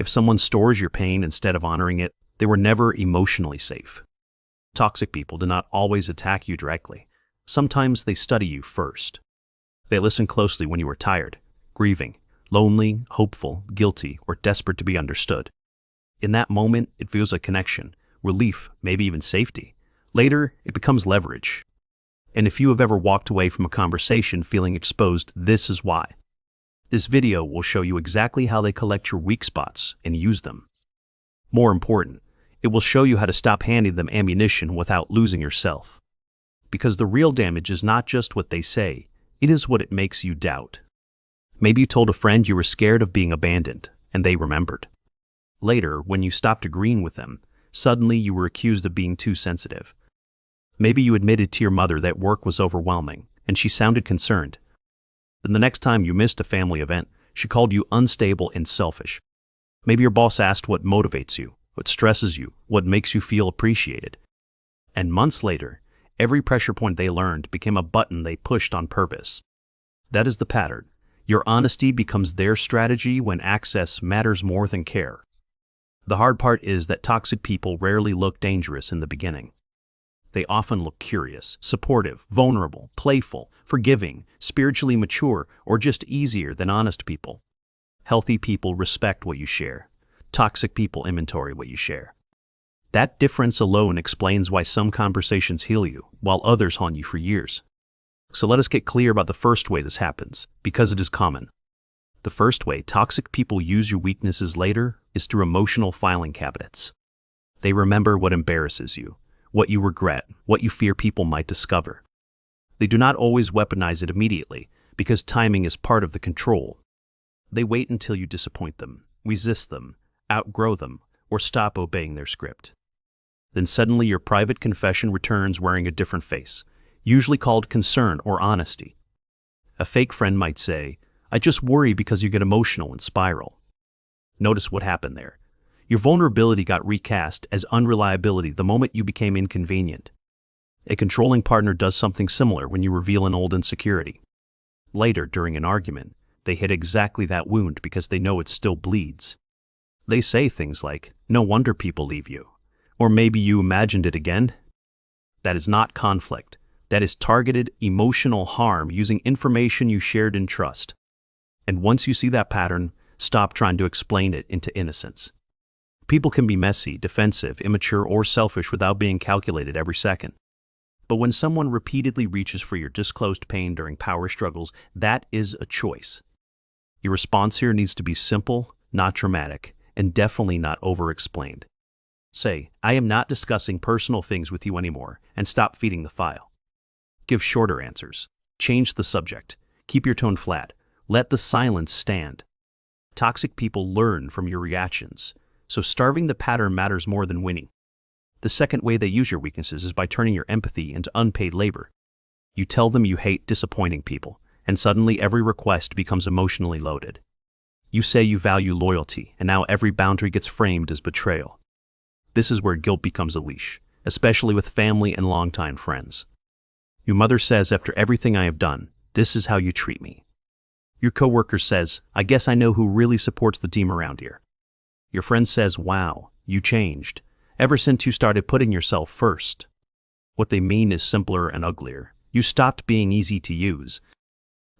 If someone stores your pain instead of honoring it, they were never emotionally safe. Toxic people do not always attack you directly. Sometimes they study you first. They listen closely when you are tired, grieving, lonely, hopeful, guilty, or desperate to be understood. In that moment, it feels like connection, relief, maybe even safety. Later, it becomes leverage. And if you have ever walked away from a conversation feeling exposed, this is why. This video will show you exactly how they collect your weak spots and use them. More important, it will show you how to stop handing them ammunition without losing yourself. Because the real damage is not just what they say, it is what it makes you doubt. Maybe you told a friend you were scared of being abandoned, and they remembered. Later, when you stopped agreeing with them, suddenly you were accused of being too sensitive. Maybe you admitted to your mother that work was overwhelming, and she sounded concerned. Then the next time you missed a family event, she called you unstable and selfish. Maybe your boss asked what motivates you, what stresses you, what makes you feel appreciated. And months later, every pressure point they learned became a button they pushed on purpose. That is the pattern. Your honesty becomes their strategy when access matters more than care. The hard part is that toxic people rarely look dangerous in the beginning. They often look curious, supportive, vulnerable, playful, forgiving, spiritually mature, or just easier than honest people. Healthy people respect what you share. Toxic people inventory what you share. That difference alone explains why some conversations heal you, while others haunt you for years. So let us get clear about the first way this happens, because it is common. The first way toxic people use your weaknesses later is through emotional filing cabinets. They remember what embarrasses you, what you regret, what you fear people might discover. They do not always weaponize it immediately, because timing is part of the control. They wait until you disappoint them, resist them, outgrow them, or stop obeying their script. Then suddenly your private confession returns wearing a different face, usually called concern or honesty. A fake friend might say, "I just worry because you get emotional and spiral." Notice what happened there. Your vulnerability got recast as unreliability the moment you became inconvenient. A controlling partner does something similar when you reveal an old insecurity. Later, during an argument, they hit exactly that wound because they know it still bleeds. They say things like, "No wonder people leave you," or "Maybe you imagined it again." That is not conflict. That is targeted emotional harm using information you shared in trust. And once you see that pattern, stop trying to explain it into innocence. People can be messy, defensive, immature, or selfish without being calculated every second. But when someone repeatedly reaches for your disclosed pain during power struggles, that is a choice. Your response here needs to be simple, not dramatic, and definitely not over-explained. Say, "I am not discussing personal things with you anymore," and stop feeding the file. Give shorter answers. Change the subject. Keep your tone flat. Let the silence stand. Toxic people learn from your reactions, so starving the pattern matters more than winning. The second way they use your weaknesses is by turning your empathy into unpaid labor. You tell them you hate disappointing people, and suddenly every request becomes emotionally loaded. You say you value loyalty, and now every boundary gets framed as betrayal. This is where guilt becomes a leash, especially with family and longtime friends. Your mother says, "After everything I have done, this is how you treat me." Your coworker says, "I guess I know who really supports the team around here." Your friend says, "Wow, you changed, ever since you started putting yourself first." What they mean is simpler and uglier. You stopped being easy to use.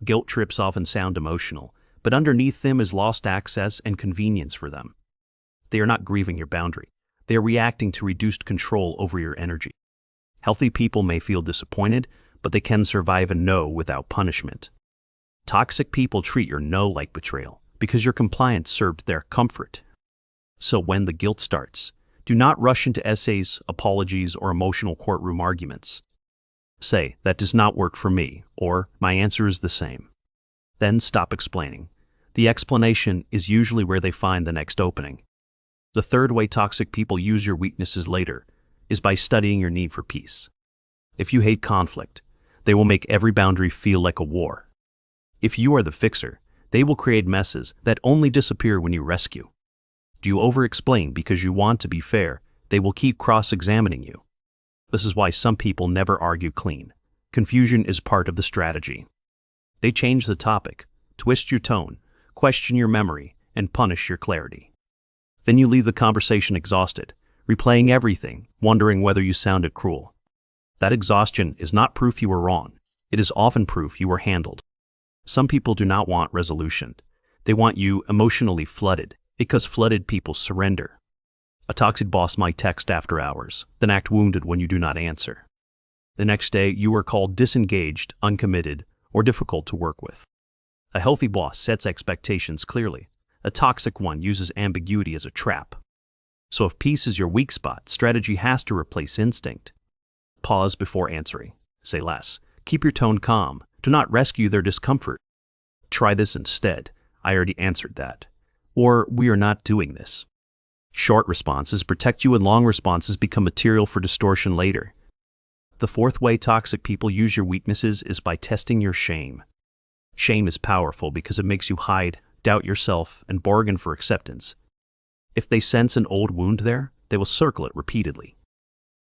Guilt trips often sound emotional, but underneath them is lost access and convenience for them. They are not grieving your boundary. They are reacting to reduced control over your energy. Healthy people may feel disappointed, but they can survive a no without punishment. Toxic people treat your no like betrayal because your compliance served their comfort. So when the guilt starts, do not rush into essays, apologies, or emotional courtroom arguments. Say, "That does not work for me," or "My answer is the same." Then stop explaining. The explanation is usually where they find the next opening. The third way toxic people use your weaknesses later is by studying your need for peace. If you hate conflict, they will make every boundary feel like a war. If you are the fixer, they will create messes that only disappear when you rescue. Do you over-explain because you want to be fair, they will keep cross-examining you. This is why some people never argue clean. Confusion is part of the strategy. They change the topic, twist your tone, question your memory, and punish your clarity. Then you leave the conversation exhausted, replaying everything, wondering whether you sounded cruel. That exhaustion is not proof you were wrong. It is often proof you were handled. Some people do not want resolution. They want you emotionally flooded, because flooded people surrender. A toxic boss might text after hours, then act wounded when you do not answer. The next day, you are called disengaged, uncommitted, or difficult to work with. A healthy boss sets expectations clearly. A toxic one uses ambiguity as a trap. So if peace is your weak spot, strategy has to replace instinct. Pause before answering. Say less. Keep your tone calm. Do not rescue their discomfort. Try this instead. I already answered that. Or we are not doing this. Short responses protect you and long responses become material for distortion later. The fourth way toxic people use your weaknesses is by testing your shame. Shame is powerful because it makes you hide, doubt yourself, and bargain for acceptance. If they sense an old wound there, they will circle it repeatedly.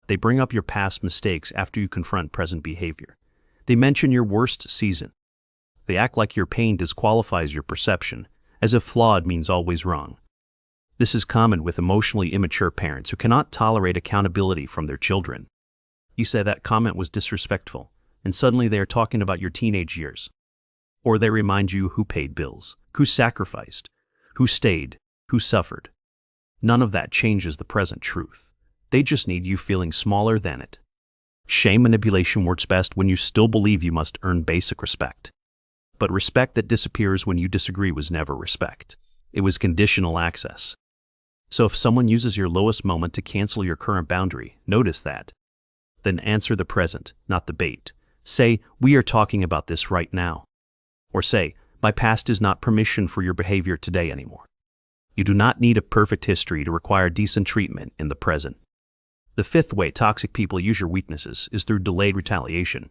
They bring up your past mistakes after you confront present behavior. They mention your worst season. They act like your pain disqualifies your perception, as if flawed means always wrong. This is common with emotionally immature parents who cannot tolerate accountability from their children. You say that comment was disrespectful, and suddenly they are talking about your teenage years. Or they remind you who paid bills, who sacrificed, who stayed, who suffered. None of that changes the present truth. They just need you feeling smaller than it. Shame manipulation works best when you still believe you must earn basic respect. But respect that disappears when you disagree was never respect. It was conditional access. So if someone uses your lowest moment to cancel your current boundary, notice that. Then answer the present, not the bait. Say, we are talking about this right now. Or say, my past is not permission for your behavior today anymore. You do not need a perfect history to require decent treatment in the present. The fifth way toxic people use your weaknesses is through delayed retaliation.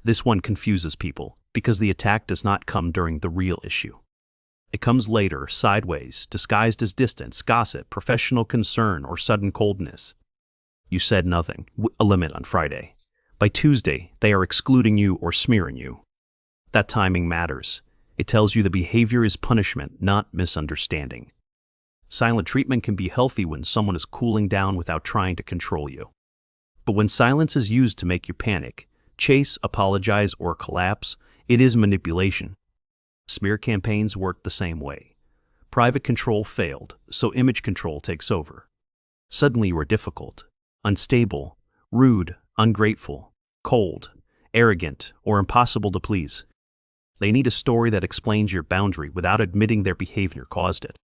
This one confuses people because the attack does not come during the real issue. It comes later, sideways, disguised as distance, gossip, professional concern, or sudden coldness. You said nothing, a limit on Friday. By Tuesday, they are excluding you or smearing you. That timing matters. It tells you the behavior is punishment, not misunderstanding. Silent treatment can be healthy when someone is cooling down without trying to control you. But when silence is used to make you panic, chase, apologize, or collapse, it is manipulation. Smear campaigns work the same way. Private control failed, so image control takes over. Suddenly you are difficult, unstable, rude, ungrateful, cold, arrogant, or impossible to please. They need a story that explains your boundary without admitting their behavior caused it.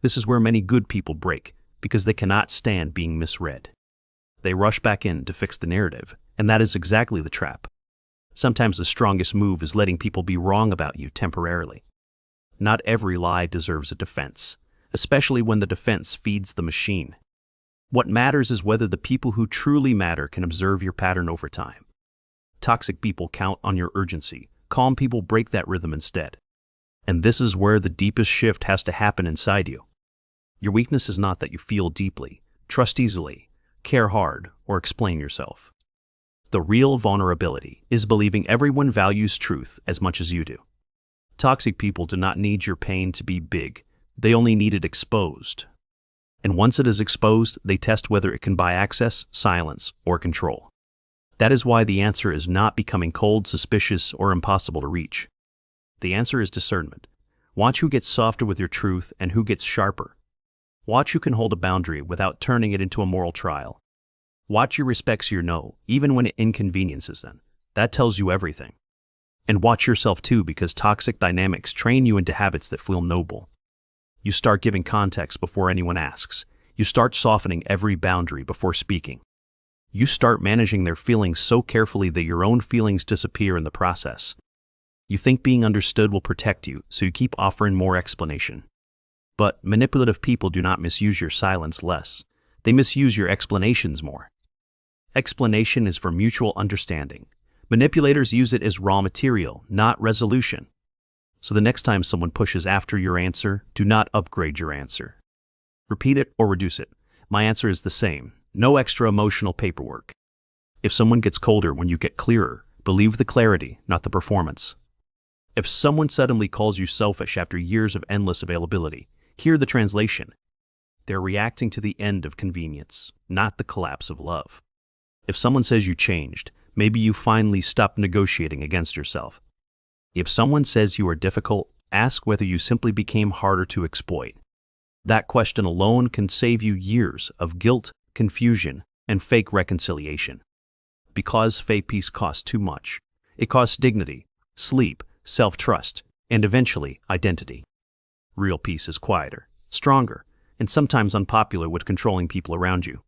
This is where many good people break, because they cannot stand being misread. They rush back in to fix the narrative, and that is exactly the trap. Sometimes the strongest move is letting people be wrong about you temporarily. Not every lie deserves a defense, especially when the defense feeds the machine. What matters is whether the people who truly matter can observe your pattern over time. Toxic people count on your urgency. Calm people break that rhythm instead. And this is where the deepest shift has to happen inside you. Your weakness is not that you feel deeply, trust easily, care hard, or explain yourself. The real vulnerability is believing everyone values truth as much as you do. Toxic people do not need your pain to be big. They only need it exposed. And once it is exposed, they test whether it can buy access, silence, or control. That is why the answer is not becoming cold, suspicious, or impossible to reach. The answer is discernment. Watch who gets softer with your truth and who gets sharper. Watch who can hold a boundary without turning it into a moral trial. Watch who respects your no, even when it inconveniences them. That tells you everything. And watch yourself too, because toxic dynamics train you into habits that feel noble. You start giving context before anyone asks. You start softening every boundary before speaking. You start managing their feelings so carefully that your own feelings disappear in the process. You think being understood will protect you, so you keep offering more explanation. But manipulative people do not misuse your silence less. They misuse your explanations more. Explanation is for mutual understanding. Manipulators use it as raw material, not resolution. So the next time someone pushes after your answer, do not upgrade your answer. Repeat it or reduce it. My answer is the same. No extra emotional paperwork. If someone gets colder when you get clearer, believe the clarity, not the performance. If someone suddenly calls you selfish after years of endless availability, hear the translation. They're reacting to the end of convenience, not the collapse of love. If someone says you changed, maybe you finally stopped negotiating against yourself. If someone says you are difficult, ask whether you simply became harder to exploit. That question alone can save you years of guilt, confusion, and fake reconciliation. Because fake peace costs too much. It costs dignity, sleep, self-trust, and eventually identity. Real peace is quieter, stronger, and sometimes unpopular with controlling people around you.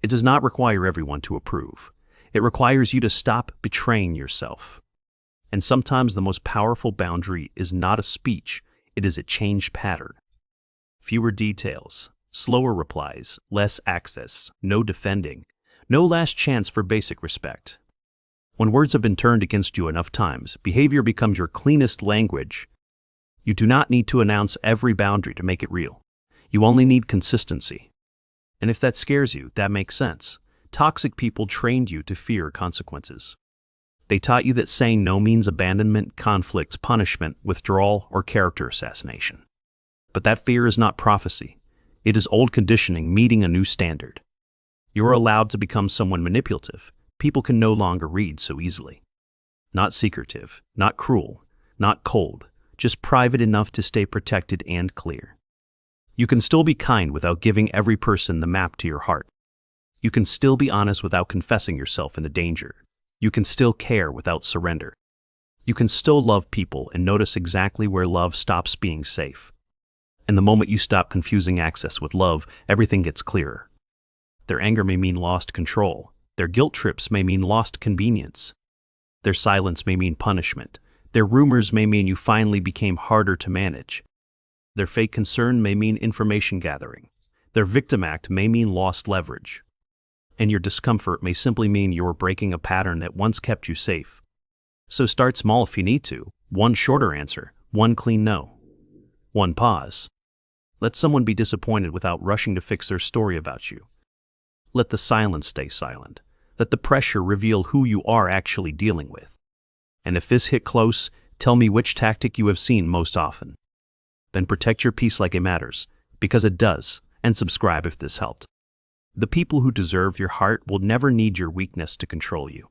It does not require everyone to approve. It requires you to stop betraying yourself. And sometimes the most powerful boundary is not a speech, it is a change pattern. Fewer details, slower replies, less access, no defending, no last chance for basic respect. When words have been turned against you enough times, behavior becomes your cleanest language. You do not need to announce every boundary to make it real. You only need consistency. And if that scares you, that makes sense. Toxic people trained you to fear consequences. They taught you that saying no means abandonment, conflict, punishment, withdrawal, or character assassination. But that fear is not prophecy. It is old conditioning meeting a new standard. You are allowed to become someone manipulative. People can no longer read so easily. Not secretive, not cruel, not cold, just private enough to stay protected and clear. You can still be kind without giving every person the map to your heart. You can still be honest without confessing yourself into danger. You can still care without surrender. You can still love people and notice exactly where love stops being safe. And the moment you stop confusing access with love, everything gets clearer. Their anger may mean lost control. Their guilt trips may mean lost convenience. Their silence may mean punishment. Their rumors may mean you finally became harder to manage. Their fake concern may mean information gathering. Their victim act may mean lost leverage. And your discomfort may simply mean you are breaking a pattern that once kept you safe. So start small if you need to. One shorter answer, one clean no. One pause. Let someone be disappointed without rushing to fix their story about you. Let the silence stay silent. Let the pressure reveal who you are actually dealing with. And if this hit close, tell me which tactic you have seen most often. Then protect your peace like it matters, because it does, and subscribe if this helped. The people who deserve your heart will never need your weakness to control you.